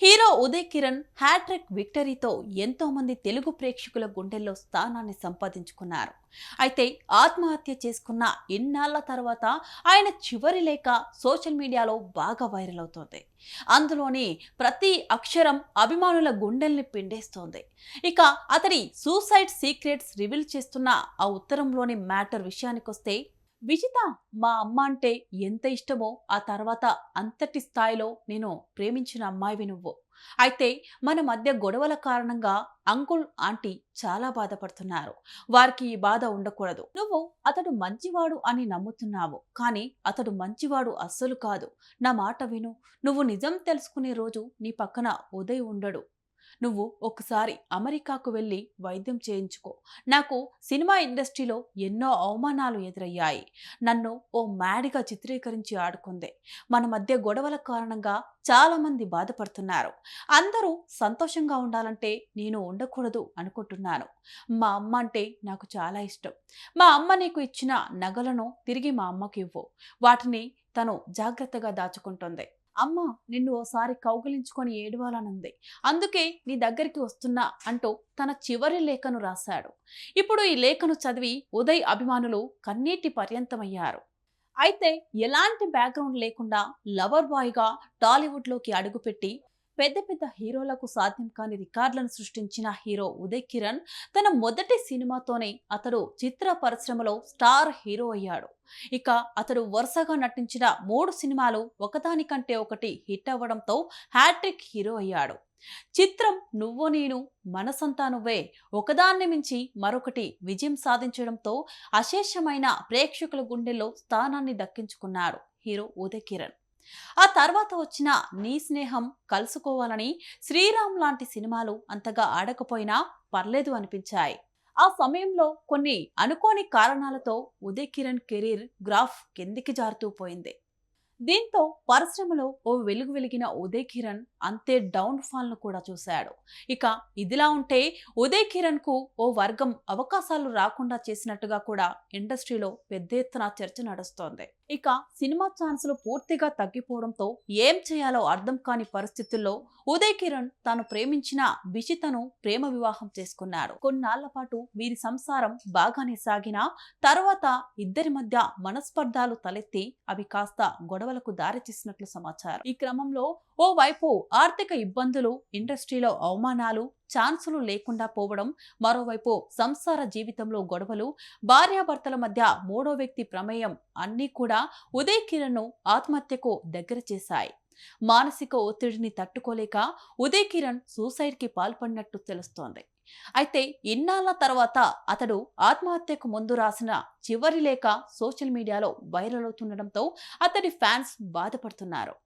Hero Uday Kiran hat trick విక్టరీతో ఎంతో మంది తెలుగు ప్రేక్షకుల గుండెల్లో స్థానాన్ని సంపాదించుకున్నారు. అయితే ఆత్మహత్య చేసుకున్న ఇన్నాళ్ల తర్వాత ఆయన చివరి లేఖ సోషల్ మీడియాలో బాగా వైరల్ అవుతోంది. అందులోని ప్రతి అక్షరం అభిమానుల గుండెల్ని పిండేస్తోంది. ఇక అతడి సూసైడ్ సీక్రెట్స్ రివీల్ చేస్తున్న ఆ ఉత్తరంలోని మ్యాటర్ విషయానికొస్తే, విజిత, మా అమ్మ అంటే ఎంత ఇష్టమో ఆ తర్వాత అంతటి స్థాయిలో నేను ప్రేమించిన అమ్మాయివి నువ్వు. అయితే మన మధ్య గొడవల కారణంగా అంకుల్ ఆంటీ చాలా బాధపడుతున్నారు. వారికి ఈ బాధ ఉండకూడదు. నువ్వు అతడు మంచివాడు అని నమ్ముతున్నావు, కానీ అతడు మంచివాడు అస్సలు కాదు. నా మాట విను. నువ్వు నిజం తెలుసుకునే రోజు నీ పక్కన ఉదయ్ ఉండడు. నువ్వు ఒకసారి అమెరికాకు వెళ్ళి వైద్యం చేయించుకో. నాకు సినిమా ఇండస్ట్రీలో ఎన్నో అవమానాలు ఎదురయ్యాయి. నన్ను ఓ మ్యాడ్గా చిత్రీకరించి ఆడుకుంది. మన మధ్య గొడవల కారణంగా చాలా మంది బాధపడుతున్నారు. అందరూ సంతోషంగా ఉండాలంటే నేను ఉండకూడదు అనుకుంటున్నాను. మా అమ్మ అంటే నాకు చాలా ఇష్టం. మా అమ్మ నీకు ఇచ్చిన నగలను తిరిగి మా అమ్మకి ఇవ్వు. వాటిని తను జాగ్రత్తగా దాచుకుంటుంది. అమ్మ నిన్ను ఓసారి కౌగిలించుకొని ఏడవాలనుంది. అందుకే నీ దగ్గరికి వస్తున్నా అంటూ తన చివరి లేఖను రాశాడు. ఇప్పుడు ఈ లేఖను చదివి ఉదయ్ అభిమానులు కన్నీటి పర్యంతమయ్యారు. అయితే ఎలాంటి బ్యాక్గ్రౌండ్ లేకుండా లవర్ బాయ్గా టాలీవుడ్లోకి అడుగుపెట్టి పెద్ద పెద్ద హీరోలకు సాధ్యం కాని రికార్డులను సృష్టించిన హీరో ఉదయ్ కిరణ్ తన మొదటి సినిమాతోనే అతడు చిత్ర పరిశ్రమలో స్టార్ హీరో అయ్యాడు. ఇక అతడు వరుసగా నటించిన 3 సినిమాలు ఒకదానికంటే ఒకటి హిట్ అవ్వడంతో హ్యాట్రిక్ హీరో అయ్యాడు. చిత్రం నువ్వు నేను, మనసంతా నువ్వే ఒకదాన్ని మించి మరొకటి విజయం సాధించడంతో అశేషమైన ప్రేక్షకుల గుండెల్లో స్థానాన్ని దక్కించుకున్నాడు హీరో ఉదయ్ కిరణ్. ఆ తర్వాత వచ్చిన నీ స్నేహం, కలుసుకోవాలని, శ్రీరామ్ లాంటి సినిమాలు అంతగా ఆడకపోయినా పర్లేదు అనిపించాయి. ఆ సమయంలో కొన్ని అనుకోని కారణాలతో ఉదయ్ కిరణ్ కెరీర్ గ్రాఫ్ కిందికి జారుతూ పోయింది. దీంతో పరిశ్రమలో ఓ వెలుగు వెలిగిన ఉదయ్ కిరణ్ అంతే డౌన్ ఫాల్ ను కూడా చూశాడు. ఇక ఇదిలా ఉంటే ఉదయ్ కిరణ్ కు ఓ వర్గం అవకాశాలు రాకుండా చేసినట్టుగా కూడా ఇండస్ట్రీలో పెద్ద ఎత్తున చర్చ నడుస్తోంది. ఇక సినిమా ఛాన్సులు పూర్తిగా తగ్గిపోవడంతో ఏం చేయాలో అర్థం కాని పరిస్థితుల్లో ఉదయ్ కిరణ్ తాను ప్రేమించిన విషితను ప్రేమ వివాహం చేసుకున్నాడు. కొన్నాళ్ల పాటు వీరి సంసారం బాగానే సాగినా తర్వాత ఇద్దరి మధ్య మనస్పర్ధాలు తలెత్తి అవి కాస్త గొడవలకు దారితీసినట్లు సమాచారం. ఈ క్రమంలో ఓవైపు ఆర్థిక ఇబ్బందులు, ఇండస్ట్రీలో అవమానాలు, ఛాన్సులు లేకుండా పోవడం, మరోవైపు సంసార జీవితంలో గొడవలు, భార్యాభర్తల మధ్య మూడో వ్యక్తి ప్రమేయం అన్నీ కూడా ఉదయ్ కిరణ్ ను ఆత్మహత్యకు దగ్గర చేశాయి. మానసిక ఒత్తిడిని తట్టుకోలేక ఉదయ్ కిరణ్ సూసైడ్ కి పాల్పడినట్టు తెలుస్తోంది. అయితే ఇన్నాళ్ల తర్వాత అతడు ఆత్మహత్యకు ముందు రాసిన చివరి లేఖ సోషల్ మీడియాలో వైరల్ అవుతుండటంతో అతడి ఫ్యాన్స్ బాధపడుతున్నారు.